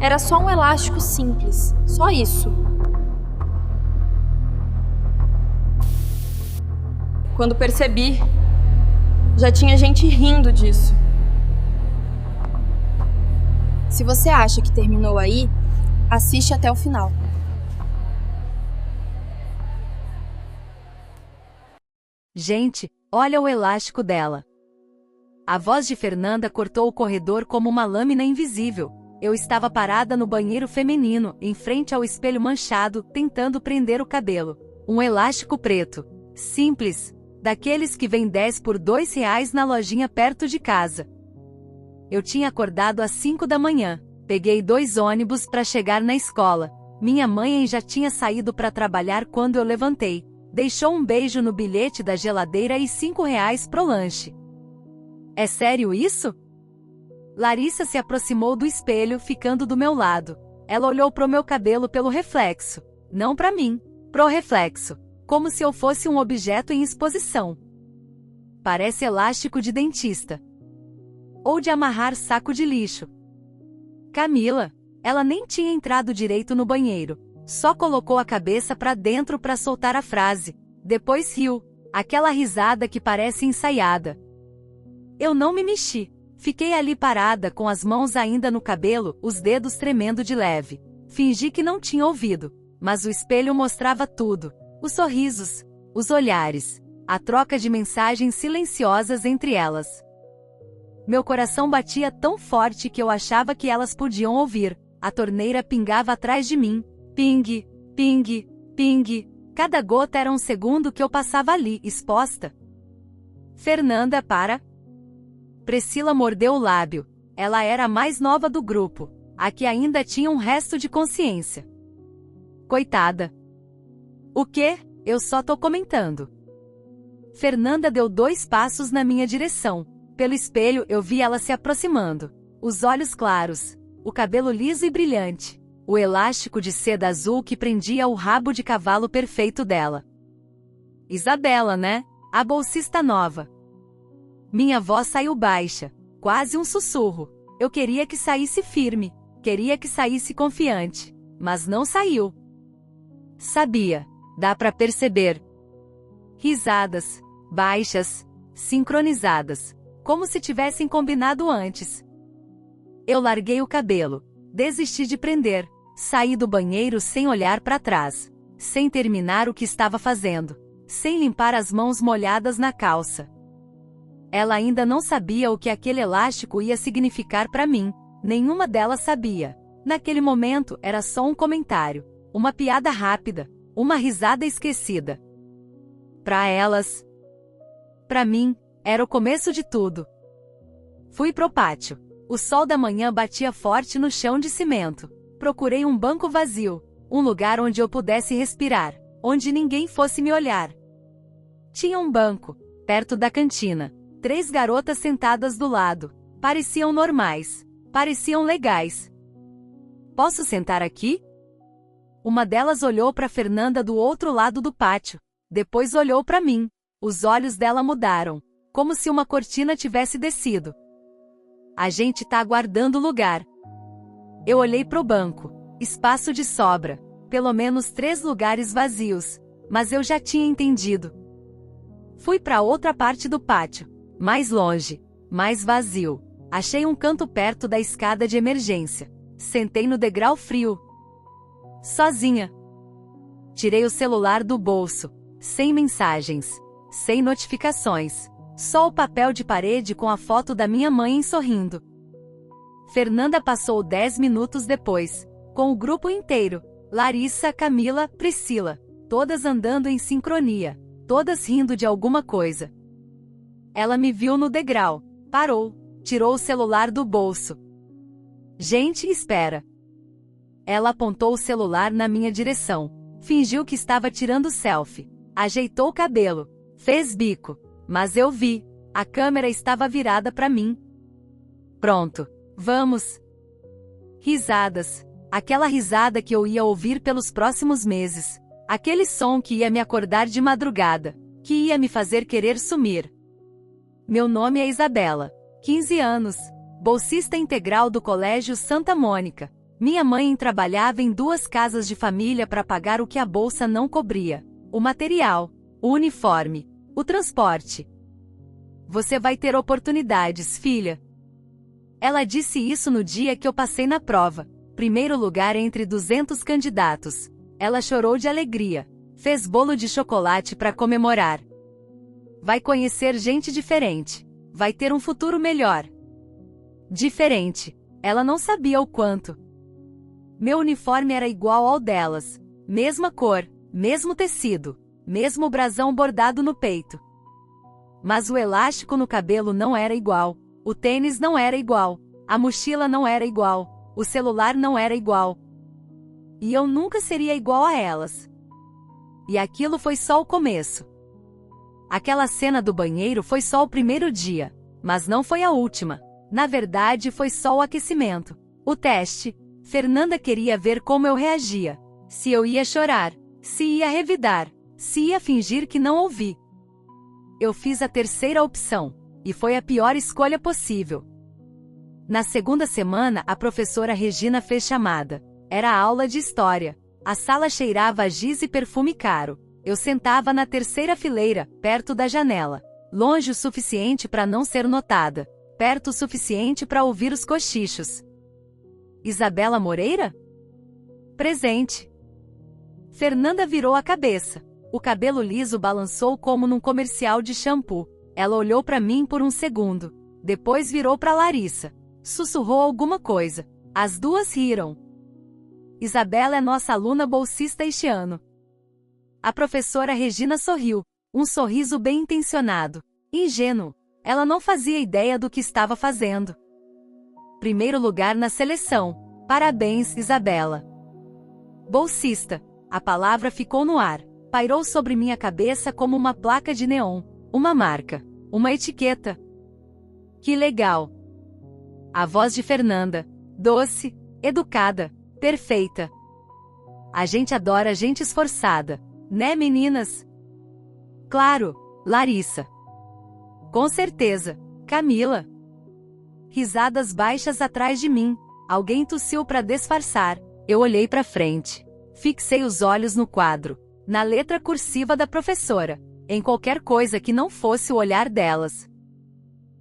Era só um elástico simples, só isso. Quando percebi, já tinha gente rindo disso. Se você acha que terminou aí, assiste até o final. Gente, olha o elástico dela. A voz de Fernanda cortou o corredor como uma lâmina invisível. Eu estava parada no banheiro feminino, em frente ao espelho manchado, tentando prender o cabelo. Um elástico preto. Simples. Daqueles que vem 10 por R$ 2 na lojinha perto de casa. Eu tinha acordado às 5 da manhã. Peguei 2 ônibus para chegar na escola. Minha mãe já tinha saído para trabalhar quando eu levantei. Deixou um beijo no bilhete da geladeira e R$ 5 pro lanche. É sério isso? Larissa se aproximou do espelho, ficando do meu lado. Ela olhou pro meu cabelo pelo reflexo. Não para mim, pro reflexo. Como se eu fosse um objeto em exposição. Parece elástico de dentista. Ou de amarrar saco de lixo. Camila, ela nem tinha entrado direito no banheiro. Só colocou a cabeça para dentro para soltar a frase. Depois riu. Aquela risada que parece ensaiada. Eu não me mexi. Fiquei ali parada com as mãos ainda no cabelo, os dedos tremendo de leve. Fingi que não tinha ouvido. Mas o espelho mostrava tudo. Os sorrisos, os olhares, a troca de mensagens silenciosas entre elas. Meu coração batia tão forte que eu achava que elas podiam ouvir. A torneira pingava atrás de mim. Ping, ping, ping. Cada gota era um segundo que eu passava ali, exposta. Fernanda, para. Priscila mordeu o lábio. Ela era a mais nova do grupo, a que ainda tinha um resto de consciência. Coitada. O quê? Eu só tô comentando. Fernanda deu 2 passos na minha direção. Pelo espelho eu vi ela se aproximando. Os olhos claros, o cabelo liso e brilhante, o elástico de seda azul que prendia o rabo de cavalo perfeito dela. Isabela, né? A bolsista nova. Minha voz saiu baixa, quase um sussurro. Eu queria que saísse firme, queria que saísse confiante, mas não saiu. Sabia, dá pra perceber. Risadas, baixas, sincronizadas, como se tivessem combinado antes. Eu larguei o cabelo, desisti de prender, saí do banheiro sem olhar para trás, sem terminar o que estava fazendo, sem limpar as mãos molhadas na calça. Ela ainda não sabia o que aquele elástico ia significar para mim, nenhuma delas sabia. Naquele momento era só um comentário, uma piada rápida, uma risada esquecida. Para elas, para mim, era o começo de tudo. Fui pro pátio. O sol da manhã batia forte no chão de cimento. Procurei um banco vazio, um lugar onde eu pudesse respirar, onde ninguém fosse me olhar. Tinha um banco, perto da cantina. 3 garotas sentadas do lado. Pareciam normais. Pareciam legais. Posso sentar aqui? Uma delas olhou para Fernanda do outro lado do pátio. Depois olhou para mim. Os olhos dela mudaram, como se uma cortina tivesse descido. A gente tá aguardando o lugar. Eu olhei pro banco. Espaço de sobra. Pelo menos 3 lugares vazios. Mas eu já tinha entendido. Fui para outra parte do pátio. Mais longe. Mais vazio. Achei um canto perto da escada de emergência. Sentei no degrau frio. Sozinha. Tirei o celular do bolso. Sem mensagens. Sem notificações. Só o papel de parede com a foto da minha mãe sorrindo. Fernanda passou 10 minutos depois, com o grupo inteiro. Larissa, Camila, Priscila. Todas andando em sincronia. Todas rindo de alguma coisa. Ela me viu no degrau. Parou. Tirou o celular do bolso. Gente, espera. Ela apontou o celular na minha direção. Fingiu que estava tirando selfie. Ajeitou o cabelo. Fez bico. Mas eu vi. A câmera estava virada para mim. Pronto. Vamos. Risadas. Aquela risada que eu ia ouvir pelos próximos meses. Aquele som que ia me acordar de madrugada. Que ia me fazer querer sumir. Meu nome é Isabela. 15 anos. Bolsista integral do Colégio Santa Mônica. Minha mãe trabalhava em 2 casas de família para pagar o que a bolsa não cobria: o material, o uniforme, o transporte. Você vai ter oportunidades, filha. Ela disse isso no dia que eu passei na prova. Primeiro lugar entre 200 candidatos. Ela chorou de alegria. Fez bolo de chocolate para comemorar. Vai conhecer gente diferente. Vai ter um futuro melhor. Diferente. Ela não sabia o quanto. Meu uniforme era igual ao delas. Mesma cor, mesmo tecido, mesmo brasão bordado no peito. Mas o elástico no cabelo não era igual. O tênis não era igual. A mochila não era igual. O celular não era igual. E eu nunca seria igual a elas. E aquilo foi só o começo. Aquela cena do banheiro foi só o primeiro dia, mas não foi a última. Na verdade, foi só o aquecimento. O teste. Fernanda queria ver como eu reagia. Se eu ia chorar, se ia revidar, se ia fingir que não ouvi. Eu fiz a terceira opção, e foi a pior escolha possível. Na segunda semana, a professora Regina fez chamada. Era aula de história. A sala cheirava a giz e perfume caro. Eu sentava na terceira fileira, perto da janela. Longe o suficiente para não ser notada. Perto o suficiente para ouvir os cochichos. Isabela Moreira? Presente. Fernanda virou a cabeça. O cabelo liso balançou como num comercial de shampoo. Ela olhou para mim por um segundo. Depois virou para Larissa. Sussurrou alguma coisa. As duas riram. Isabela é nossa aluna bolsista este ano. A professora Regina sorriu. Um sorriso bem intencionado. Ingênuo. Ela não fazia ideia do que estava fazendo. Primeiro lugar na seleção. Parabéns, Isabela. Bolsista. A palavra ficou no ar. Pairou sobre minha cabeça como uma placa de neon. Uma marca. Uma etiqueta. Que legal. A voz de Fernanda. Doce. Educada. Perfeita. A gente adora gente esforçada. Né, meninas? Claro. Larissa. Com certeza. Camila. Risadas baixas atrás de mim. Alguém tossiu para disfarçar. Eu olhei para frente. Fixei os olhos no quadro. Na letra cursiva da professora. Em qualquer coisa que não fosse o olhar delas.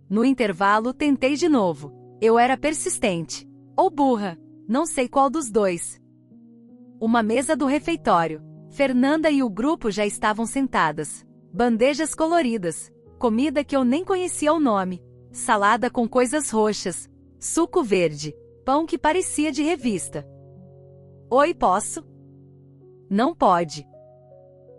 No intervalo, tentei de novo. Eu era persistente. Ou burra. Não sei qual dos dois. Uma mesa do refeitório. Fernanda e o grupo já estavam sentadas. Bandejas coloridas. Comida que eu nem conhecia o nome. Salada com coisas roxas. Suco verde. Pão que parecia de revista. Oi, posso? Não pode.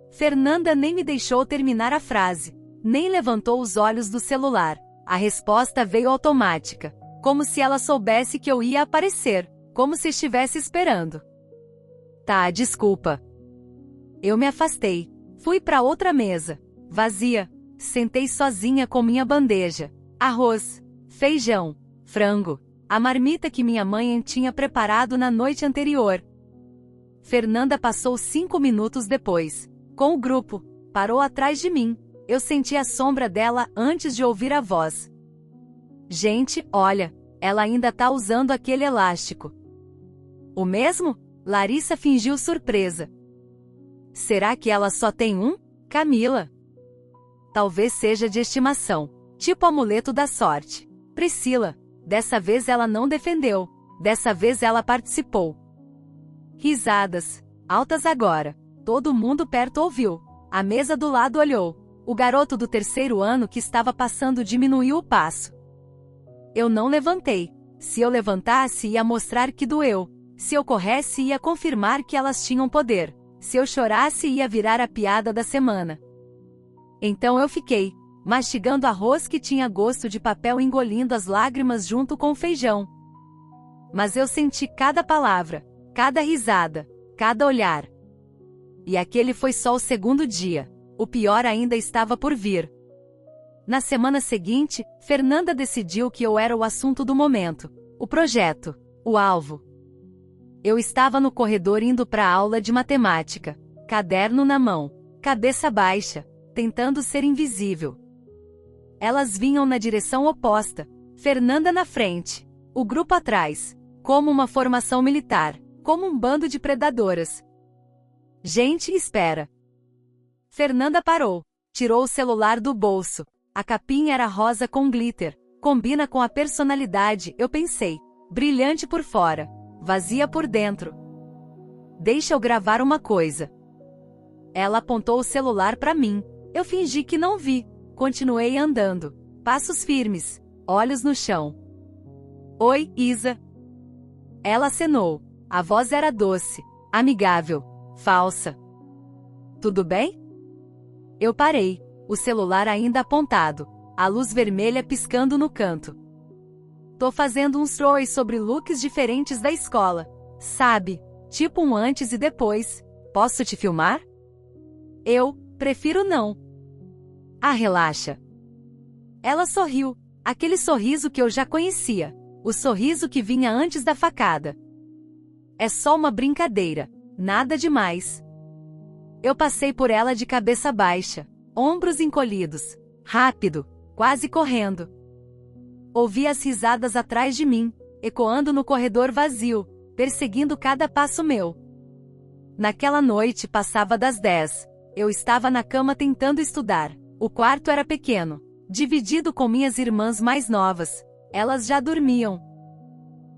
Fernanda nem me deixou terminar a frase. Nem levantou os olhos do celular. A resposta veio automática. Como se ela soubesse que eu ia aparecer. Como se estivesse esperando. Tá, desculpa. Eu me afastei. Fui para outra mesa. Vazia. Sentei sozinha com minha bandeja. Arroz, feijão, frango, a marmita que minha mãe tinha preparado na noite anterior. Fernanda passou 5 minutos depois. Com o grupo, parou atrás de mim. Eu senti a sombra dela antes de ouvir a voz. Gente, olha, ela ainda tá usando aquele elástico. O mesmo? Larissa fingiu surpresa. Será que ela só tem um? Camila. Talvez seja de estimação. Tipo amuleto da sorte. Priscila. Dessa vez ela não defendeu. Dessa vez ela participou. Risadas. Altas agora. Todo mundo perto ouviu. A mesa do lado olhou. O garoto do terceiro ano que estava passando diminuiu o passo. Eu não levantei. Se eu levantasse, ia mostrar que doeu. Se eu corresse, ia confirmar que elas tinham poder. Se eu chorasse, ia virar a piada da semana. Então eu fiquei, mastigando arroz que tinha gosto de papel, engolindo as lágrimas junto com o feijão. Mas eu senti cada palavra, cada risada, cada olhar. E aquele foi só o segundo dia. O pior ainda estava por vir. Na semana seguinte, Fernanda decidiu que eu era o assunto do momento. O projeto. O alvo. Eu estava no corredor indo para a aula de matemática. Caderno na mão. Cabeça baixa. Tentando ser invisível. Elas vinham na direção oposta. Fernanda na frente. O grupo atrás. Como uma formação militar. Como um bando de predadoras. Gente, espera. Fernanda parou. Tirou o celular do bolso. A capinha era rosa com glitter. Combina com a personalidade, eu pensei. Brilhante por fora. Vazia por dentro. Deixa eu gravar uma coisa. Ela apontou o celular para mim. Eu fingi que não vi. Continuei andando. Passos firmes. Olhos no chão. Oi, Isa. Ela acenou. A voz era doce, amigável, falsa. Tudo bem? Eu parei, o celular ainda apontado, a luz vermelha piscando no canto. Tô fazendo uns stories sobre looks diferentes da escola. Sabe, tipo um antes e depois. Posso te filmar? Eu prefiro não. Ah, relaxa. Ela sorriu, aquele sorriso que eu já conhecia, o sorriso que vinha antes da facada. É só uma brincadeira, nada demais. Eu passei por ela de cabeça baixa, ombros encolhidos, rápido, quase correndo. Ouvi as risadas atrás de mim, ecoando no corredor vazio, perseguindo cada passo meu. Naquela noite passava das 10. Eu estava na cama tentando estudar. O quarto era pequeno, dividido com minhas irmãs mais novas. Elas já dormiam.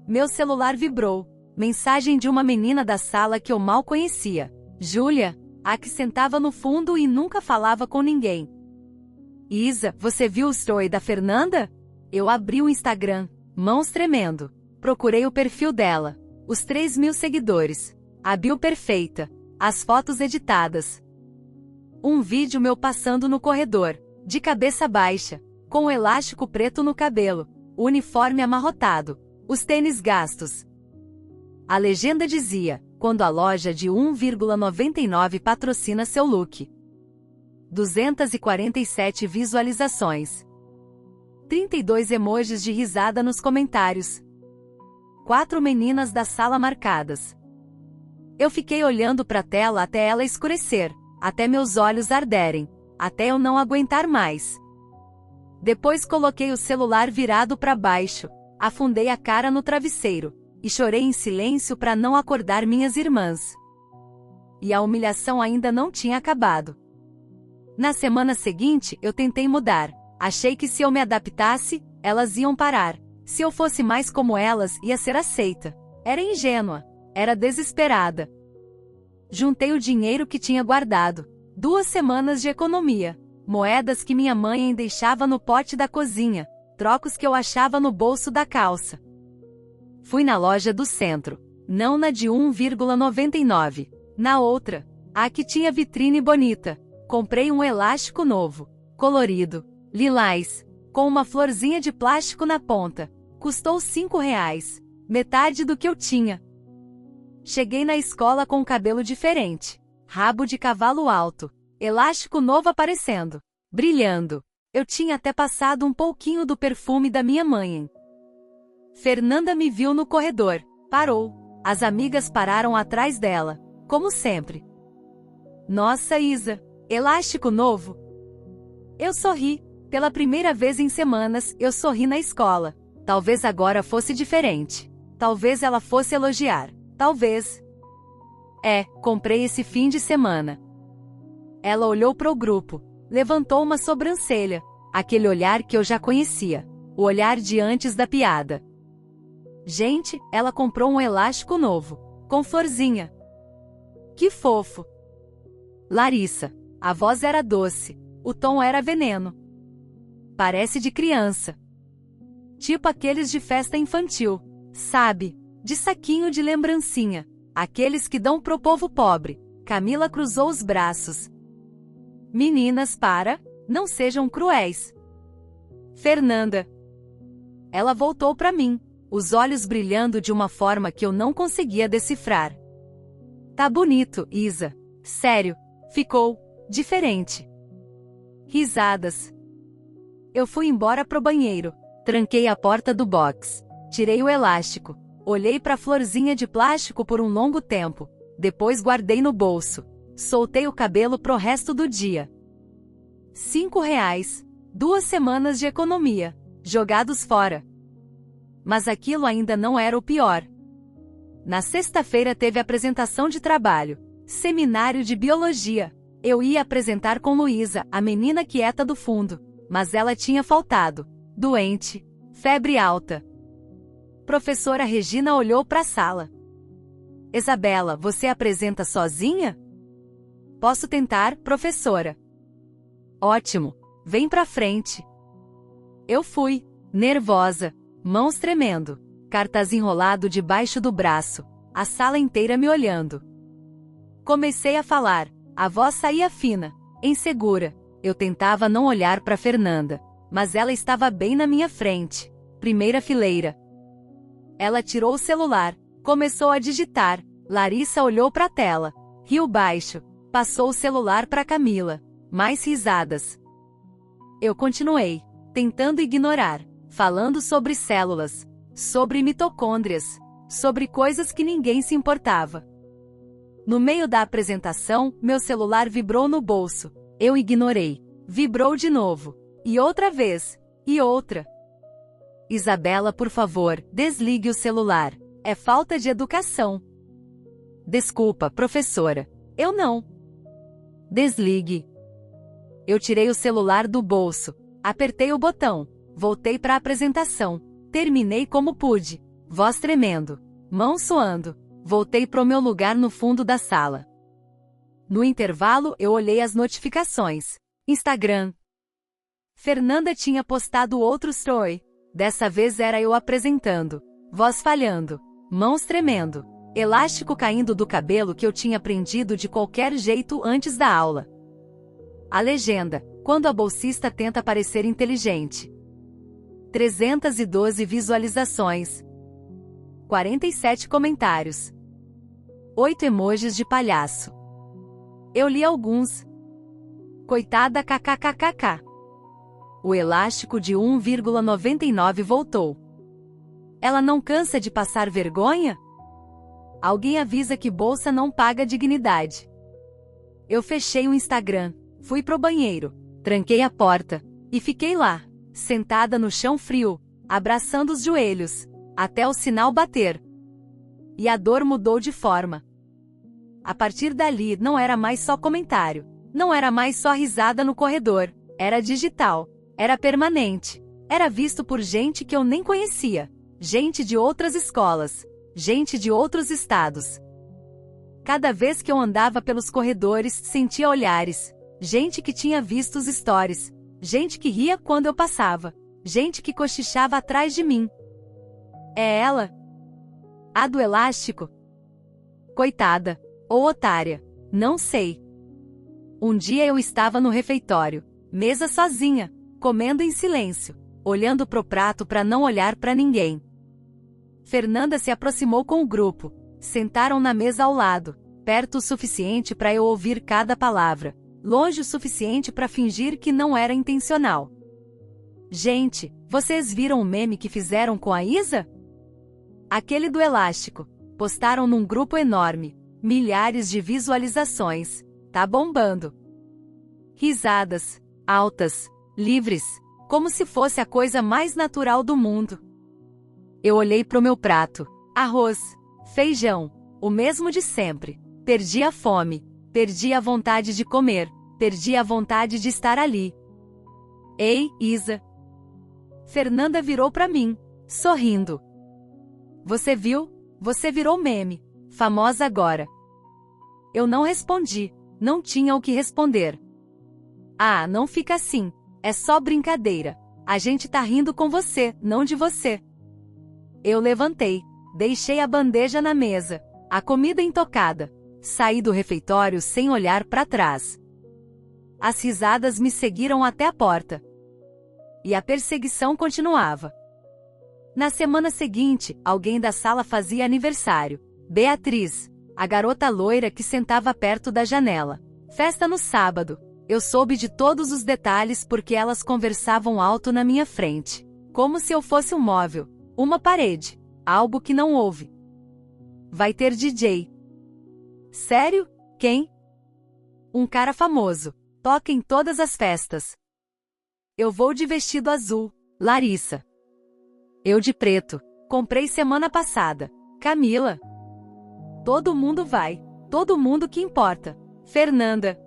Meu celular vibrou. Mensagem de uma menina da sala que eu mal conhecia. Júlia, a que sentava no fundo e nunca falava com ninguém. Isa, você viu o story da Fernanda? Eu abri o Instagram, mãos tremendo. Procurei o perfil dela. Os 3.000 seguidores. A bio perfeita. As fotos editadas. Um vídeo meu passando no corredor, de cabeça baixa, com o elástico preto no cabelo, o uniforme amarrotado, os tênis gastos. A legenda dizia, quando a loja de 1,99 patrocina seu look. 247 visualizações. 32 emojis de risada nos comentários. 4 meninas da sala marcadas. Eu fiquei olhando para a tela até ela escurecer, até meus olhos arderem, até eu não aguentar mais. Depois coloquei o celular virado para baixo, afundei a cara no travesseiro, e chorei em silêncio para não acordar minhas irmãs. E a humilhação ainda não tinha acabado. Na semana seguinte, eu tentei mudar. Achei que se eu me adaptasse, elas iam parar. Se eu fosse mais como elas, ia ser aceita. Era ingênua. Era desesperada. Juntei o dinheiro que tinha guardado. 2 semanas de economia. Moedas que minha mãe deixava no pote da cozinha. Trocos que eu achava no bolso da calça. Fui na loja do centro. Não na de 1,99. Na outra. A que tinha vitrine bonita. Comprei um elástico novo. Colorido. Lilás. Com uma florzinha de plástico na ponta. Custou R$5. Metade do que eu tinha. Cheguei na escola com o cabelo diferente. Rabo de cavalo alto. Elástico novo aparecendo. Brilhando. Eu tinha até passado um pouquinho do perfume da minha mãe. Fernanda me viu no corredor. Parou. As amigas pararam atrás dela. Como sempre. Nossa, Isa. Elástico novo? Eu sorri. Pela primeira vez em semanas, eu sorri na escola. Talvez agora fosse diferente. Talvez ela fosse elogiar. Talvez. Comprei esse fim de semana. Ela olhou pro grupo. Levantou uma sobrancelha. Aquele olhar que eu já conhecia. O olhar de antes da piada. Gente, ela comprou um elástico novo. Com florzinha. Que fofo. Larissa. A voz era doce. O tom era veneno. Parece de criança. Tipo aqueles de festa infantil. Sabe? De saquinho de lembrancinha. Aqueles que dão pro povo pobre. Camila cruzou os braços. Meninas, não sejam cruéis. Fernanda. Ela voltou para mim, os olhos brilhando de uma forma que eu não conseguia decifrar. Tá bonito, Isa. Sério, ficou diferente. Risadas. Eu fui embora pro banheiro, tranquei a porta do box, tirei o elástico, olhei pra florzinha de plástico por um longo tempo, depois guardei no bolso, soltei o cabelo pro resto do dia. R$5, 2 semanas de economia, jogados fora. Mas aquilo ainda não era o pior. Na sexta-feira teve apresentação de trabalho. Seminário de biologia. Eu ia apresentar com Luísa, a menina quieta do fundo, mas ela tinha faltado. Doente. Febre alta. Professora Regina olhou para a sala. Isabela, você apresenta sozinha? Posso tentar, professora. Ótimo. Vem pra frente. Eu fui, nervosa, mãos tremendo, cartaz enrolado debaixo do braço, a sala inteira me olhando. Comecei a falar, a voz saía fina, insegura. Eu tentava não olhar para Fernanda, mas ela estava bem na minha frente, primeira fileira. Ela tirou o celular, começou a digitar. Larissa olhou para a tela, riu baixo, passou o celular para Camila. Mais risadas. Eu continuei, tentando ignorar, falando sobre células, sobre mitocôndrias, sobre coisas que ninguém se importava. No meio da apresentação, meu celular vibrou no bolso. Eu ignorei. Vibrou de novo. E outra vez. E outra. Isabela, por favor, desligue o celular. É falta de educação. Desculpa, professora. Eu não. Desligue. Eu tirei o celular do bolso. Apertei o botão. Voltei para a apresentação. Terminei como pude. Voz tremendo. Mão suando. Voltei pro meu lugar no fundo da sala. No intervalo, eu olhei as notificações. Instagram. Fernanda tinha postado outro story. Dessa vez era eu apresentando. Voz falhando. Mãos tremendo. Elástico caindo do cabelo que eu tinha prendido de qualquer jeito antes da aula. A legenda. Quando a bolsista tenta parecer inteligente. 312 visualizações. 47 comentários. 8 emojis de palhaço. Eu li alguns. Coitada kkkk. O elástico de 1,99 voltou. Ela não cansa de passar vergonha? Alguém avisa que bolsa não paga dignidade. Eu fechei o Instagram, fui pro banheiro, tranquei a porta, e fiquei lá, sentada no chão frio, abraçando os joelhos, até o sinal bater. E a dor mudou de forma. A partir dali não era mais só comentário, não era mais só risada no corredor, era digital, era permanente, era visto por gente que eu nem conhecia, gente de outras escolas, gente de outros estados. Cada vez que eu andava pelos corredores, sentia olhares, gente que tinha visto os stories, gente que ria quando eu passava, gente que cochichava atrás de mim. É ela? A do elástico? Coitada. Ou otária. Não sei. Um dia eu estava no refeitório, mesa sozinha, comendo em silêncio, olhando pro prato para não olhar para ninguém. Fernanda se aproximou com o grupo. Sentaram na mesa ao lado, perto o suficiente para eu ouvir cada palavra, longe o suficiente para fingir que não era intencional. Gente, vocês viram o meme que fizeram com a Isa? Aquele do elástico. Postaram num grupo enorme. Milhares de visualizações. Tá bombando. Risadas. Altas. Livres. Como se fosse a coisa mais natural do mundo. Eu olhei pro meu prato. Arroz. Feijão. O mesmo de sempre. Perdi a fome. Perdi a vontade de comer. Perdi a vontade de estar ali. Ei, Isa. Fernanda virou pra mim, sorrindo. Você viu? Você virou meme. Famosa agora. Eu não respondi. Não tinha o que responder. Ah, não fica assim. É só brincadeira. A gente tá rindo com você, não de você. Eu levantei. Deixei a bandeja na mesa. A comida intocada. Saí do refeitório sem olhar para trás. As risadas me seguiram até a porta. E a perseguição continuava. Na semana seguinte, alguém da sala fazia aniversário. Beatriz, a garota loira que sentava perto da janela. Festa no sábado. Eu soube de todos os detalhes porque elas conversavam alto na minha frente. Como se eu fosse um móvel. Uma parede. Algo que não houve. Vai ter DJ. Sério? Quem? Um cara famoso. Toca em todas as festas. Eu vou de vestido azul. Larissa. Eu de preto. Comprei semana passada. Camila. Todo mundo vai. Todo mundo que importa. Fernanda.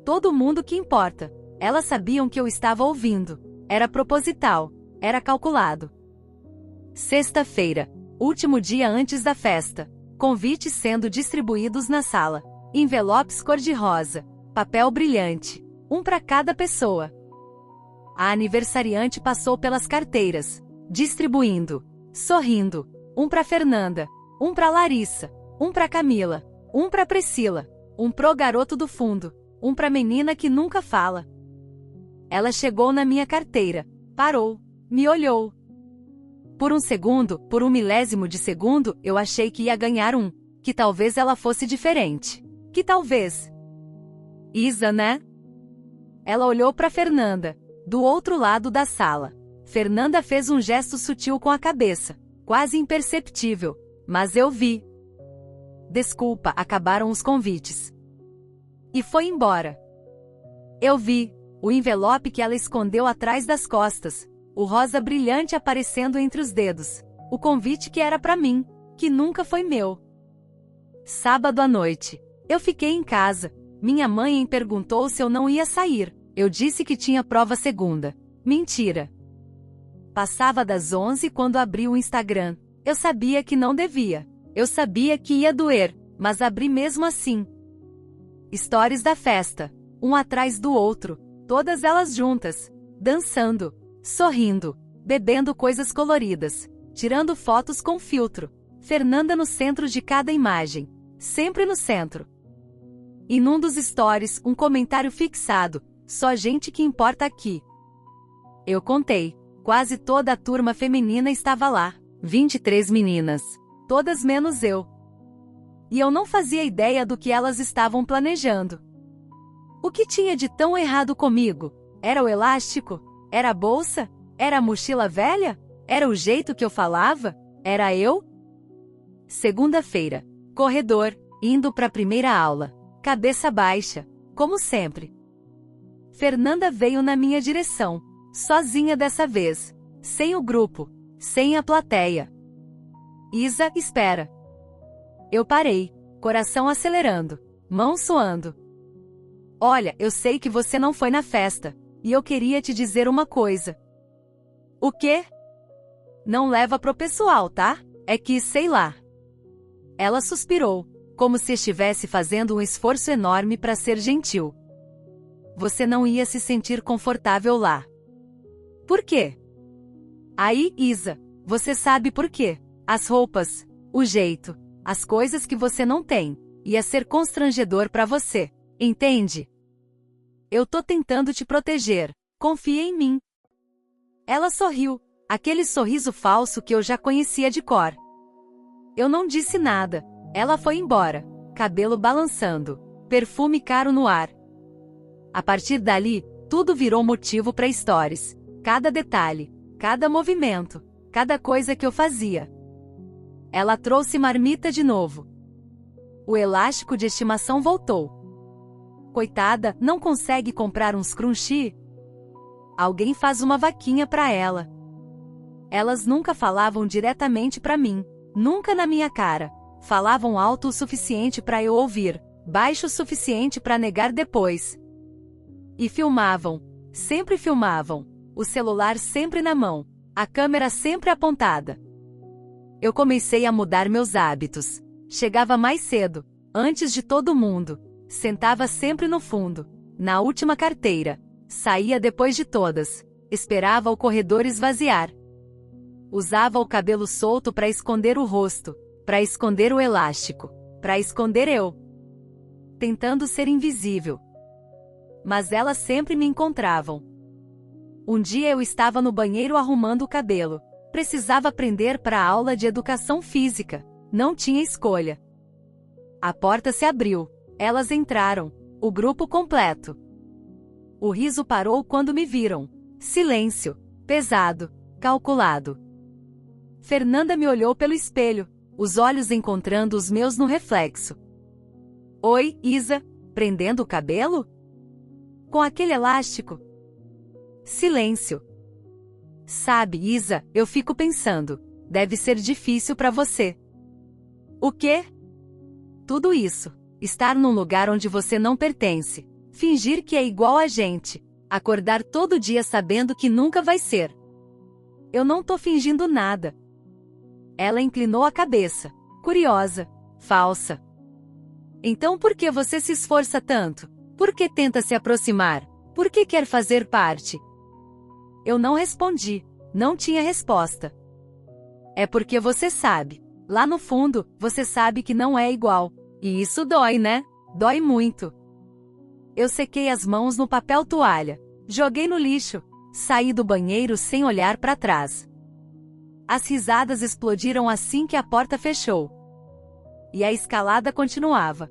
Todo mundo que importa. Elas sabiam que eu estava ouvindo. Era proposital. Era calculado. Sexta-feira. Último dia antes da festa. Convites sendo distribuídos na sala. Envelopes cor-de-rosa. Papel brilhante. Um para cada pessoa. A aniversariante passou pelas carteiras, distribuindo, sorrindo. Um para Fernanda. Um para Larissa. Um para Camila. Um para Priscila. Um pro garoto do fundo. Um para menina que nunca fala. Ela chegou na minha carteira. Parou. Me olhou. Por um segundo, por um milésimo de segundo, eu achei que ia ganhar um. Que talvez ela fosse diferente. Que talvez. Isa, né? Ela olhou para Fernanda, do outro lado da sala. Fernanda fez um gesto sutil com a cabeça, quase imperceptível, mas eu vi. Desculpa, acabaram os convites. E foi embora. Eu vi o envelope que ela escondeu atrás das costas, o rosa brilhante aparecendo entre os dedos, o convite que era para mim, que nunca foi meu. Sábado à noite. Eu fiquei em casa. Minha mãe perguntou se eu não ia sair. Eu disse que tinha prova segunda. Mentira. Passava das 11 quando abri o Instagram. Eu sabia que não devia. Eu sabia que ia doer, mas abri mesmo assim. Stories da festa. Um atrás do outro. Todas elas juntas. Dançando. Sorrindo. Bebendo coisas coloridas. Tirando fotos com filtro. Fernanda no centro de cada imagem. Sempre no centro. E num dos stories, um comentário fixado. Só gente que importa aqui. Eu contei. Quase toda a turma feminina estava lá. 23 meninas. Todas menos eu. E eu não fazia ideia do que elas estavam planejando. O que tinha de tão errado comigo? Era o elástico? Era a bolsa? Era a mochila velha? Era o jeito que eu falava? Era eu? Segunda-feira. Corredor, indo para a primeira aula. Cabeça baixa, como sempre. Fernanda veio na minha direção, sozinha dessa vez, sem o grupo, sem a plateia. Isa, espera. Eu parei, coração acelerando, mão suando. Olha, eu sei que você não foi na festa, e eu queria te dizer uma coisa. O quê? Não leva pro pessoal, tá? É que, sei lá. Ela suspirou, como se estivesse fazendo um esforço enorme para ser gentil. Você não ia se sentir confortável lá. Por quê? Aí, Isa, você sabe por quê. As roupas, o jeito, as coisas que você não tem. Ia ser constrangedor para você, entende? Eu tô tentando te proteger. Confia em mim. Ela sorriu, aquele sorriso falso que eu já conhecia de cor. Eu não disse nada. Ela foi embora, cabelo balançando, perfume caro no ar. A partir dali, tudo virou motivo para stories. Cada detalhe, cada movimento, cada coisa que eu fazia. Ela trouxe marmita de novo. O elástico de estimação voltou. Coitada, não consegue comprar uns crunchy? Alguém faz uma vaquinha para ela. Elas nunca falavam diretamente para mim, nunca na minha cara. Falavam alto o suficiente para eu ouvir, baixo o suficiente para negar depois. E filmavam, sempre filmavam, o celular sempre na mão, a câmera sempre apontada. Eu comecei a mudar meus hábitos. Chegava mais cedo, antes de todo mundo, sentava sempre no fundo, na última carteira, saía depois de todas, esperava o corredor esvaziar. Usava o cabelo solto para esconder o rosto, para esconder o elástico, para esconder eu. Tentando ser invisível. Mas elas sempre me encontravam. Um dia eu estava no banheiro arrumando o cabelo. Precisava aprender para a aula de educação física. Não tinha escolha. A porta se abriu. Elas entraram. O grupo completo. O riso parou quando me viram. Silêncio. Pesado. Calculado. Fernanda me olhou pelo espelho, os olhos encontrando os meus no reflexo. Oi, Isa, prendendo o cabelo? Com aquele elástico? Silêncio. Sabe, Isa, eu fico pensando, deve ser difícil para você. O quê? Tudo isso. Estar num lugar onde você não pertence. Fingir que é igual a gente. Acordar todo dia sabendo que nunca vai ser. Eu não tô fingindo nada. Ela inclinou a cabeça. Curiosa. Falsa. Então por que você se esforça tanto? Por que tenta se aproximar? Por que quer fazer parte? Eu não respondi. Não tinha resposta. É porque você sabe. Lá no fundo, você sabe que não é igual. E isso dói, né? Dói muito. Eu sequei as mãos no papel toalha. Joguei no lixo. Saí do banheiro sem olhar para trás. As risadas explodiram assim que a porta fechou. E a escalada continuava.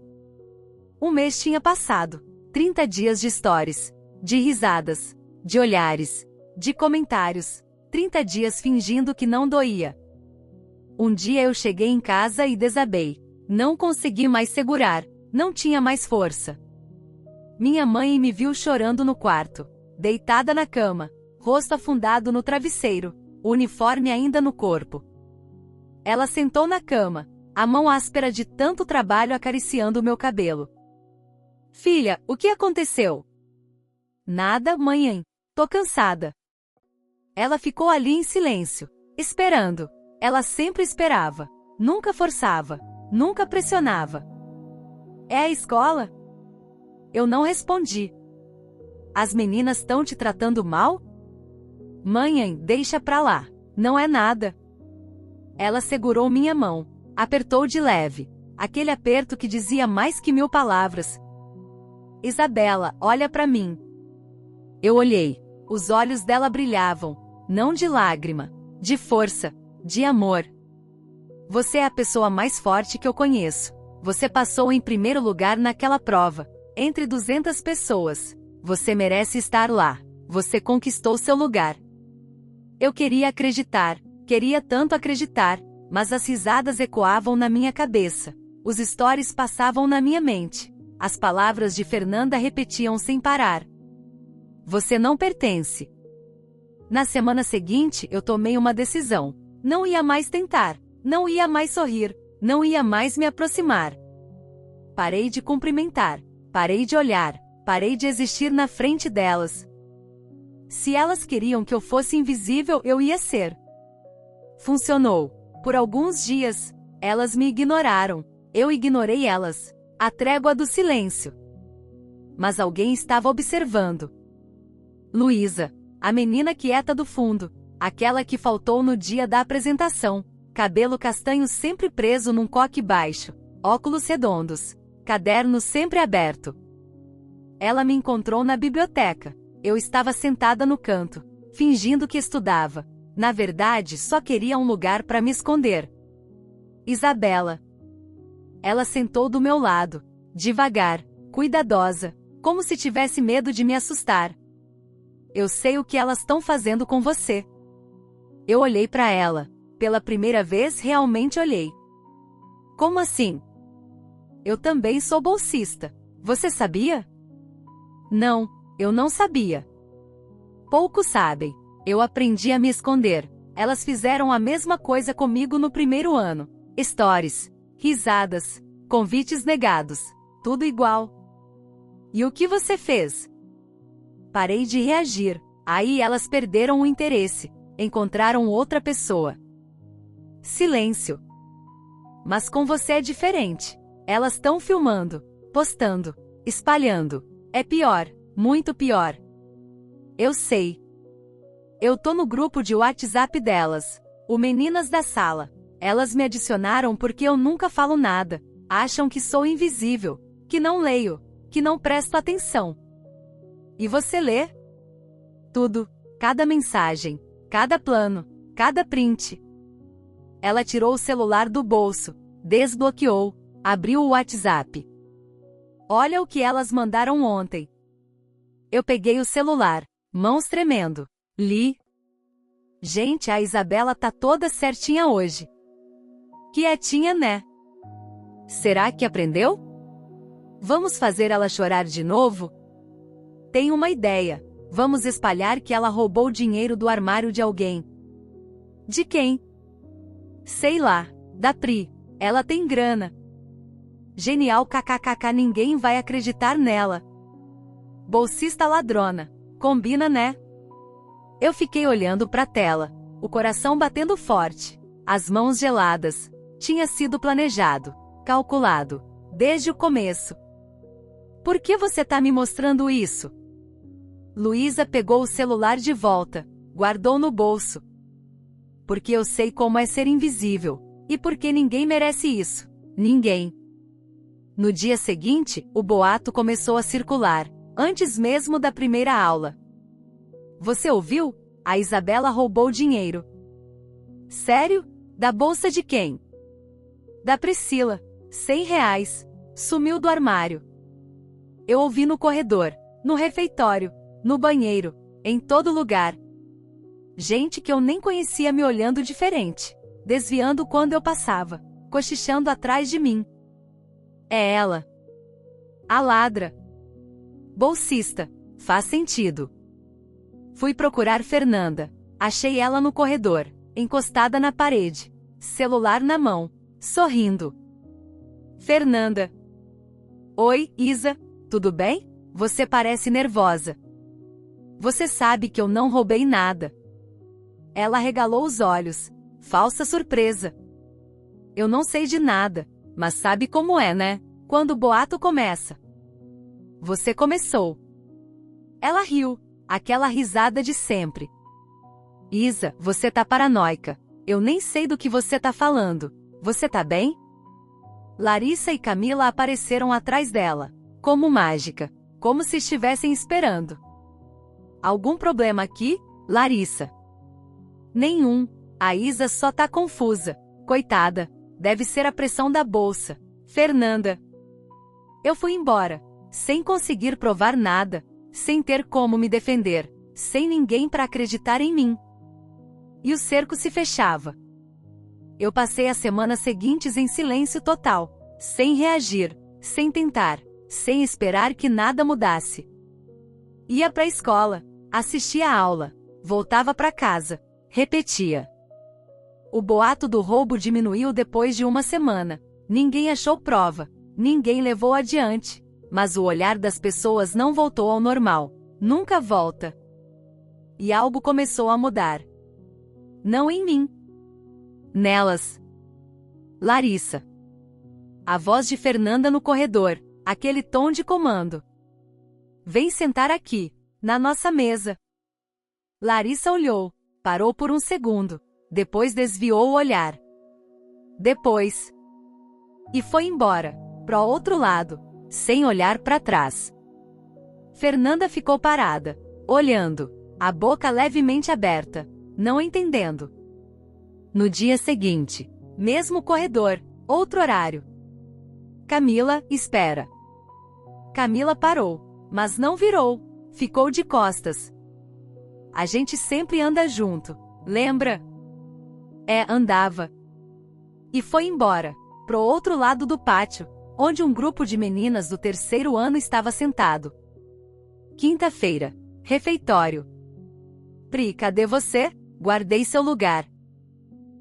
Um mês tinha passado. 30 dias de stories. De risadas. De olhares. De comentários. 30 dias fingindo que não doía. Um dia eu cheguei em casa e desabei. Não consegui mais segurar. Não tinha mais força. Minha mãe me viu chorando no quarto. Deitada na cama. Rosto afundado no travesseiro. O uniforme ainda no corpo. Ela sentou na cama. A mão áspera de tanto trabalho acariciando o meu cabelo. Filha, o que aconteceu? Nada, mãe. Tô cansada. Ela ficou ali em silêncio. Esperando. Ela sempre esperava. Nunca forçava. Nunca pressionava. É a escola? Eu não respondi. As meninas estão te tratando mal? Mãe, deixa pra lá. Não é nada. Ela segurou minha mão. Apertou de leve. Aquele aperto que dizia mais que 1000 palavras. Isabela, olha pra mim. Eu olhei. Os olhos dela brilhavam. Não de lágrima. De força. De amor. Você é a pessoa mais forte que eu conheço. Você passou em primeiro lugar naquela prova. Entre 200 pessoas. Você merece estar lá. Você conquistou seu lugar. Eu queria acreditar. Queria tanto acreditar. Mas as risadas ecoavam na minha cabeça. Os stories passavam na minha mente. As palavras de Fernanda repetiam sem parar. Você não pertence. Na semana seguinte, eu tomei uma decisão. Não ia mais tentar. Não ia mais sorrir. Não ia mais me aproximar. Parei de cumprimentar. Parei de olhar. Parei de existir na frente delas. Se elas queriam que eu fosse invisível, eu ia ser. Funcionou. Por alguns dias, elas me ignoraram. Eu ignorei elas. A trégua do silêncio. Mas alguém estava observando. Luísa, a menina quieta do fundo, aquela que faltou no dia da apresentação, cabelo castanho sempre preso num coque baixo, óculos redondos, caderno sempre aberto. Ela me encontrou na biblioteca. Eu estava sentada no canto, fingindo que estudava. Na verdade, só queria um lugar para me esconder. Isabela. Ela sentou do meu lado, devagar, cuidadosa, como se tivesse medo de me assustar. Eu sei o que elas estão fazendo com você. Eu olhei para ela. Pela primeira vez realmente olhei. Como assim? Eu também sou bolsista. Você sabia? Não, eu não sabia. Poucos sabem. Eu aprendi a me esconder. Elas fizeram a mesma coisa comigo no primeiro ano. Stories, risadas, convites negados. Tudo igual. E o que você fez? Parei de reagir. Aí elas perderam o interesse. Encontraram outra pessoa. Silêncio. Mas com você é diferente. Elas estão filmando, postando, espalhando. É pior, muito pior. Eu sei. Eu tô no grupo de WhatsApp delas. O Meninas da Sala. Elas me adicionaram porque eu nunca falo nada. Acham que sou invisível, que não leio, que não presto atenção. E você lê? Tudo, cada mensagem, cada plano, cada print. Ela tirou o celular do bolso, desbloqueou, abriu o WhatsApp. Olha o que elas mandaram ontem. Eu peguei o celular, mãos tremendo. Li. Gente, a Isabela tá toda certinha hoje. Quietinha, né? Será que aprendeu? Vamos fazer ela chorar de novo? Tenho uma ideia. Vamos espalhar que ela roubou dinheiro do armário de alguém. De quem? Sei lá. Da Pri. Ela tem grana. Genial kkkk, ninguém vai acreditar nela. Bolsista ladrona. Combina, né? Eu fiquei olhando pra tela, o coração batendo forte, as mãos geladas. Tinha sido planejado, calculado, desde o começo. Por que você tá me mostrando isso? Luísa pegou o celular de volta, guardou no bolso. Porque eu sei como é ser invisível, e porque ninguém merece isso. Ninguém. No dia seguinte, o boato começou a circular, antes mesmo da primeira aula. Você ouviu? A Isabela roubou dinheiro. Sério? Da bolsa de quem? Da Priscila. R$ 100. Sumiu do armário. Eu ouvi no corredor, no refeitório, no banheiro, em todo lugar. Gente que eu nem conhecia me olhando diferente, desviando quando eu passava, cochichando atrás de mim. É ela. A ladra. Bolsista. Faz sentido. Fui procurar Fernanda. Achei ela no corredor, encostada na parede, celular na mão, sorrindo. Fernanda. Oi, Isa, tudo bem? Você parece nervosa. Você sabe que eu não roubei nada. Ela regalou os olhos. Falsa surpresa. Eu não sei de nada, mas sabe como é, né? Quando o boato começa. Você começou. Ela riu, aquela risada de sempre. Isa, você tá paranoica. Eu nem sei do que você tá falando. Você tá bem? Larissa e Camila apareceram atrás dela, como mágica, como se estivessem esperando. Algum problema aqui, Larissa? Nenhum. A Isa só tá confusa. Coitada. Deve ser a pressão da bolsa. Fernanda. Eu fui embora, sem conseguir provar nada, sem ter como me defender, sem ninguém para acreditar em mim. E o cerco se fechava. Eu passei as semanas seguintes em silêncio total, sem reagir, sem tentar, sem esperar que nada mudasse. Ia pra escola, assistia a aula, voltava pra casa, repetia. O boato do roubo diminuiu depois de uma semana. Ninguém achou prova, ninguém levou adiante, mas o olhar das pessoas não voltou ao normal. Nunca volta. E algo começou a mudar. Não em mim. Nelas. Larissa. A voz de Fernanda no corredor, aquele tom de comando. Vem sentar aqui, na nossa mesa. Larissa olhou, parou por um segundo, depois desviou o olhar. Depois. E foi embora, pro outro lado, sem olhar para trás. Fernanda ficou parada, olhando, a boca levemente aberta, não entendendo. No dia seguinte, mesmo corredor, outro horário. Camila, espera. Camila parou, mas não virou, ficou de costas. A gente sempre anda junto, lembra? Andava. E foi embora, pro outro lado do pátio, onde um grupo de meninas do terceiro ano estava sentado. Quinta-feira, refeitório. Pri, cadê você? Guardei seu lugar.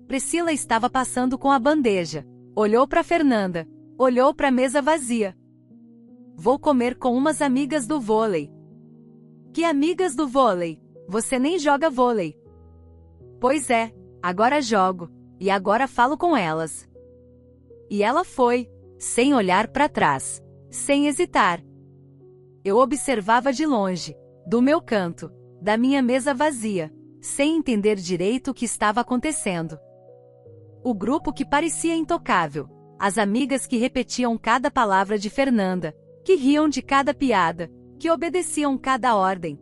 Priscila estava passando com a bandeja. Olhou para Fernanda. Olhou para a mesa vazia. Vou comer com umas amigas do vôlei. Que amigas do vôlei? Você nem joga vôlei. Pois é, agora jogo. E agora falo com elas. E ela foi, sem olhar para trás, sem hesitar. Eu observava de longe, do meu canto, da minha mesa vazia, sem entender direito o que estava acontecendo. O grupo que parecia intocável, as amigas que repetiam cada palavra de Fernanda, que riam de cada piada, que obedeciam cada ordem.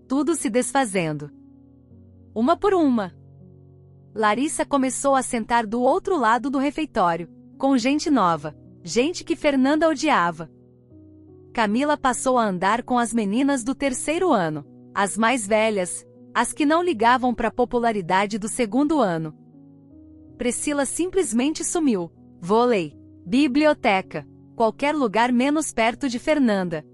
Tudo se desfazendo. Uma por uma. Larissa começou a sentar do outro lado do refeitório, com gente nova, gente que Fernanda odiava. Camila passou a andar com as meninas do terceiro ano, as mais velhas, as que não ligavam para a popularidade do segundo ano. Priscila simplesmente sumiu. Vôlei, biblioteca, qualquer lugar menos perto de Fernanda.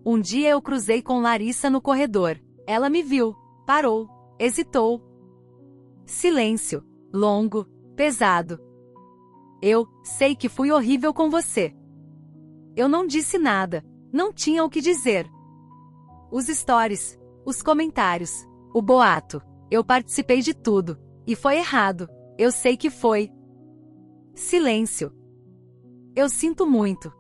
Um dia eu cruzei com Larissa no corredor. Ela me viu, parou, hesitou. Silêncio, longo, pesado. Eu sei que fui horrível com você. Eu não disse nada, não tinha o que dizer. Os stories, os comentários, o boato, eu participei de tudo, e foi errado, eu sei que foi. Silêncio. Eu sinto muito.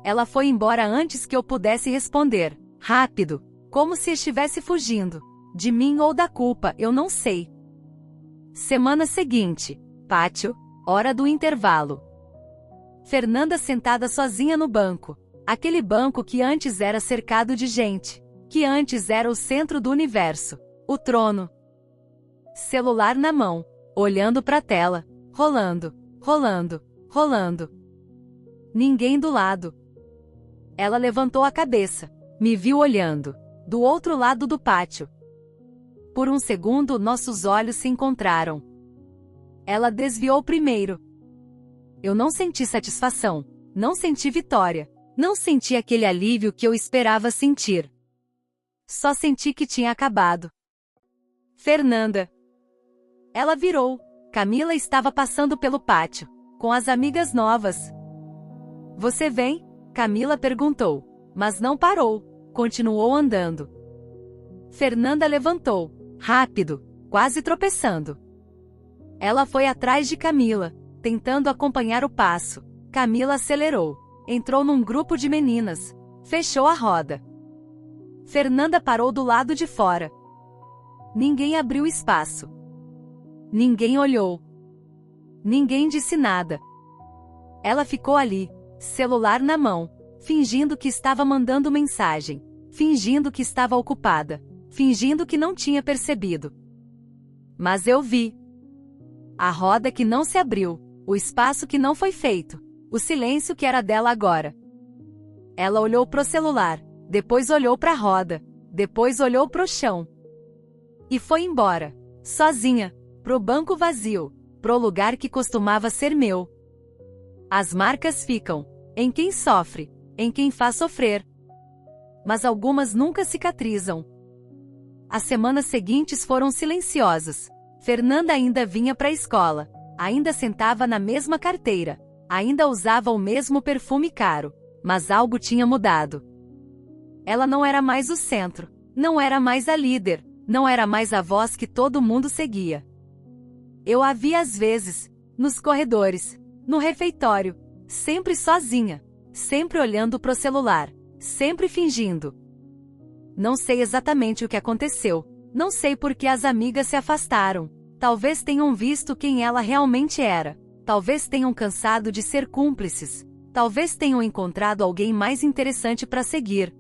Ela foi embora antes que eu pudesse responder, rápido, como se estivesse fugindo, de mim ou da culpa, eu não sei. Semana seguinte, pátio, hora do intervalo. Fernanda sentada sozinha no banco. Aquele banco que antes era cercado de gente. Que antes era o centro do universo. O trono. Celular na mão. Olhando para a tela. Rolando, rolando, rolando. Ninguém do lado. Ela levantou a cabeça. Me viu olhando. Do outro lado do pátio. Por um segundo nossos olhos se encontraram. Ela desviou primeiro. Eu não senti satisfação, não senti vitória, não senti aquele alívio que eu esperava sentir. Só senti que tinha acabado. Fernanda. Ela virou. Camila estava passando pelo pátio, com as amigas novas. Você vem? Camila perguntou, mas não parou, continuou andando. Fernanda levantou, rápido, quase tropeçando. Ela foi atrás de Camila, tentando acompanhar o passo. Camila acelerou. Entrou num grupo de meninas. Fechou a roda. Fernanda parou do lado de fora. Ninguém abriu espaço. Ninguém olhou. Ninguém disse nada. Ela ficou ali, celular na mão, fingindo que estava mandando mensagem, fingindo que estava ocupada, fingindo que não tinha percebido. Mas eu vi. A roda que não se abriu. O espaço que não foi feito. O silêncio que era dela agora. Ela olhou pro celular, depois olhou pra roda, depois olhou pro chão. E foi embora, sozinha, pro banco vazio, pro lugar que costumava ser meu. As marcas ficam, em quem sofre, em quem faz sofrer. Mas algumas nunca cicatrizam. As semanas seguintes foram silenciosas. Fernanda ainda vinha pra escola. Ainda sentava na mesma carteira, ainda usava o mesmo perfume caro, mas algo tinha mudado. Ela não era mais o centro, não era mais a líder, não era mais a voz que todo mundo seguia. Eu a via às vezes, nos corredores, no refeitório, sempre sozinha, sempre olhando pro celular, sempre fingindo. Não sei exatamente o que aconteceu, não sei por que as amigas se afastaram. Talvez tenham visto quem ela realmente era. Talvez tenham cansado de ser cúmplices. Talvez tenham encontrado alguém mais interessante para seguir.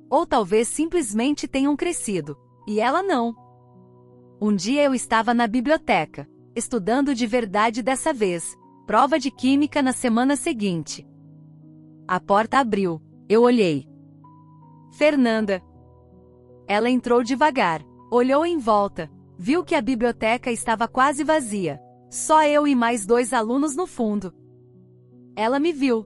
Ou talvez simplesmente tenham crescido. E ela não. Um dia eu estava na biblioteca, estudando de verdade dessa vez. Prova de química na semana seguinte. A porta abriu. Eu olhei. Fernanda. Ela entrou devagar. Olhou em volta. Viu que a biblioteca estava quase vazia. Só eu e mais 2 alunos no fundo. Ela me viu.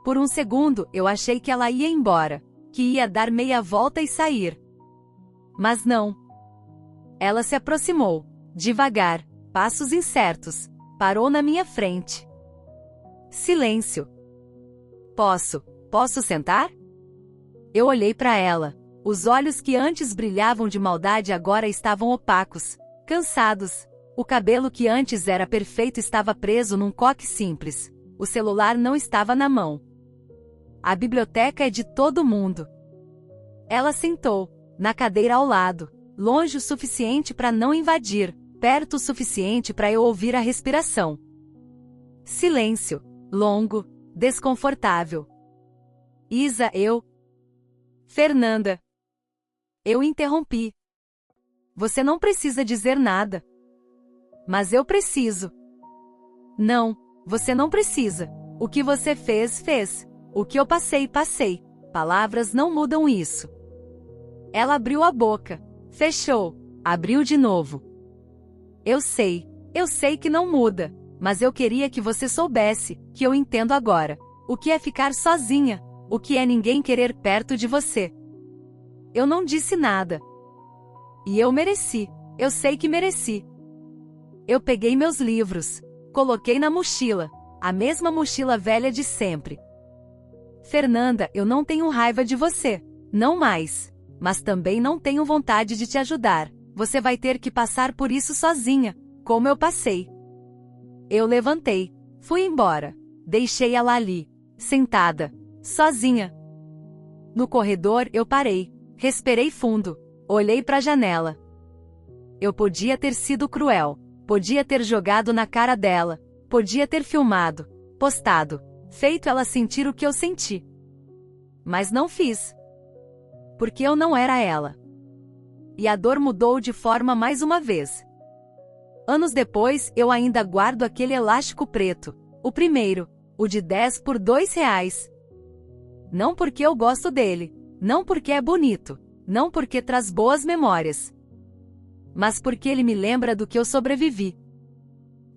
Por um segundo, eu achei que ela ia embora, que ia dar meia volta e sair. Mas não. Ela se aproximou, devagar, passos incertos, parou na minha frente. Silêncio. Posso sentar? Eu olhei para ela. Os olhos que antes brilhavam de maldade agora estavam opacos, cansados. O cabelo que antes era perfeito estava preso num coque simples. O celular não estava na mão. A biblioteca é de todo mundo. Ela sentou, na cadeira ao lado, longe o suficiente para não invadir, perto o suficiente para eu ouvir a respiração. Silêncio, longo, desconfortável. Isa, Fernanda. Eu interrompi. Você não precisa dizer nada. Mas eu preciso. Não, você não precisa. O que você fez, fez. O que eu passei, passei. Palavras não mudam isso. Ela abriu a boca. Fechou. Abriu de novo. Eu sei que não muda. Mas eu queria que você soubesse, que eu entendo agora. O que é ficar sozinha? O que é ninguém querer perto de você? Eu não disse nada. E eu mereci. Eu sei que mereci. Eu peguei meus livros. Coloquei na mochila, a mesma mochila velha de sempre. Fernanda, eu não tenho raiva de você, não mais. Mas também não tenho vontade de te ajudar. Você vai ter que passar por isso sozinha, como eu passei. Eu levantei, fui embora. Deixei ela ali, sentada, sozinha. No corredor eu parei, respirei fundo, olhei para a janela. Eu podia ter sido cruel, podia ter jogado na cara dela, podia ter filmado, postado, feito ela sentir o que eu senti. Mas não fiz. Porque eu não era ela. E a dor mudou de forma mais uma vez. Anos depois, eu ainda guardo aquele elástico preto, o primeiro, o de 10 por R$ 2. Não porque eu gosto dele, não porque é bonito, não porque traz boas memórias, mas porque ele me lembra do que eu sobrevivi.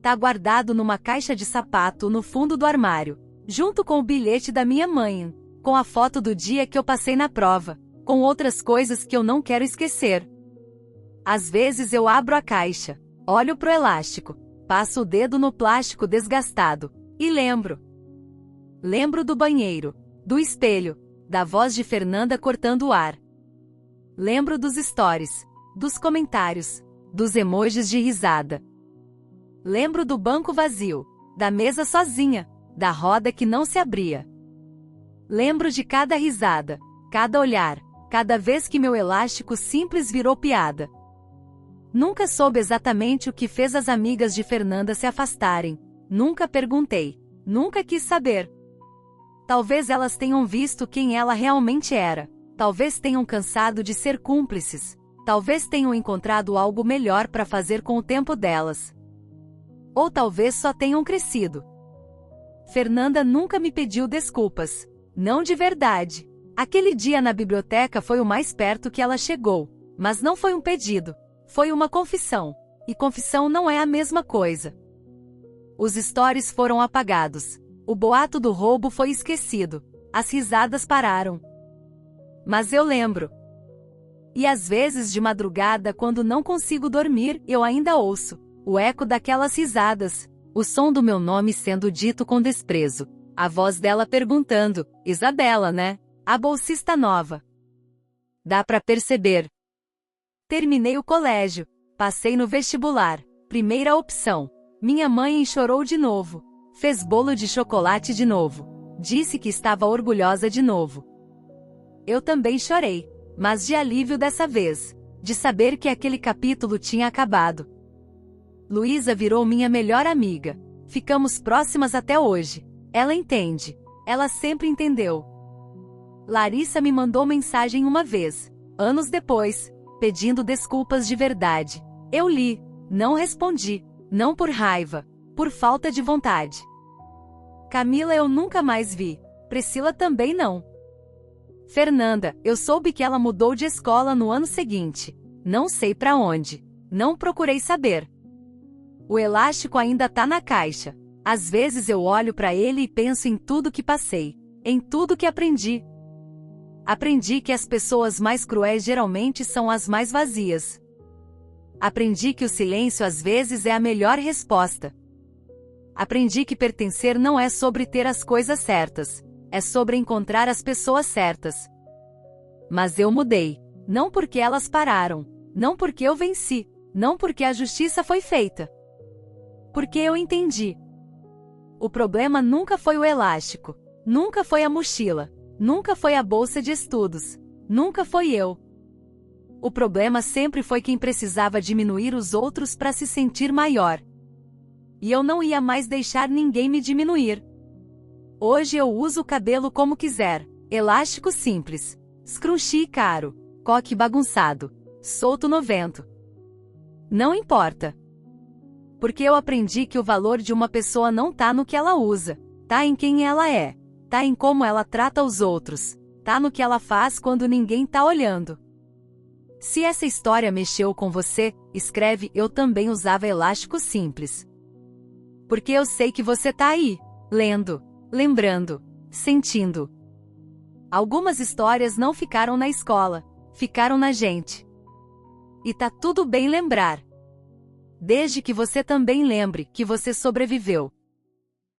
Tá guardado numa caixa de sapato no fundo do armário, junto com o bilhete da minha mãe, com a foto do dia que eu passei na prova, com outras coisas que eu não quero esquecer. Às vezes eu abro a caixa, olho pro elástico, passo o dedo no plástico desgastado, e lembro. Lembro do banheiro, do espelho, da voz de Fernanda cortando o ar. Lembro dos stories, dos comentários, dos emojis de risada. Lembro do banco vazio, da mesa sozinha, da roda que não se abria. Lembro de cada risada, cada olhar, cada vez que meu elástico simples virou piada. Nunca soube exatamente o que fez as amigas de Fernanda se afastarem. Nunca perguntei. Nunca quis saber. Talvez elas tenham visto quem ela realmente era. Talvez tenham cansado de ser cúmplices. Talvez tenham encontrado algo melhor para fazer com o tempo delas. Ou talvez só tenham crescido. Fernanda nunca me pediu desculpas. Não de verdade. Aquele dia na biblioteca foi o mais perto que ela chegou. Mas não foi um pedido. Foi uma confissão. E confissão não é a mesma coisa. Os stories foram apagados. O boato do roubo foi esquecido. As risadas pararam. Mas eu lembro. E às vezes de madrugada, quando não consigo dormir, eu ainda ouço o eco daquelas risadas, o som do meu nome sendo dito com desprezo, a voz dela perguntando: Isabela, né? A bolsista nova. Dá pra perceber. Terminei o colégio, passei no vestibular, primeira opção. Minha mãe chorou de novo, fez bolo de chocolate de novo, disse que estava orgulhosa de novo. Eu também chorei, mas de alívio dessa vez, de saber que aquele capítulo tinha acabado. Luísa virou minha melhor amiga, ficamos próximas até hoje. Ela entende, ela sempre entendeu. Larissa me mandou mensagem uma vez, anos depois, pedindo desculpas de verdade. Eu li, não respondi, não por raiva, por falta de vontade. Camila eu nunca mais vi, Priscila também não. Fernanda, eu soube que ela mudou de escola no ano seguinte, não sei pra onde, não procurei saber. O elástico ainda tá na caixa, às vezes eu olho pra ele e penso em tudo que passei, em tudo que aprendi. Aprendi que as pessoas mais cruéis geralmente são as mais vazias. Aprendi que o silêncio às vezes é a melhor resposta. Aprendi que pertencer não é sobre ter as coisas certas, é sobre encontrar as pessoas certas. Mas eu mudei, não porque elas pararam, não porque eu venci, não porque a justiça foi feita. Porque eu entendi. O problema nunca foi o elástico, nunca foi a mochila, nunca foi a bolsa de estudos, nunca foi eu. O problema sempre foi quem precisava diminuir os outros para se sentir maior. E eu não ia mais deixar ninguém me diminuir. Hoje eu uso o cabelo como quiser, elástico simples, scrunchie caro, coque bagunçado, solto no vento. Não importa. Porque eu aprendi que o valor de uma pessoa não tá no que ela usa, tá em quem ela é, tá em como ela trata os outros, tá no que ela faz quando ninguém tá olhando. Se essa história mexeu com você, escreve: eu também usava elástico simples. Porque eu sei que você tá aí, lendo, lembrando, sentindo. Algumas histórias não ficaram na escola, ficaram na gente. E tá tudo bem lembrar. Desde que você também lembre que você sobreviveu.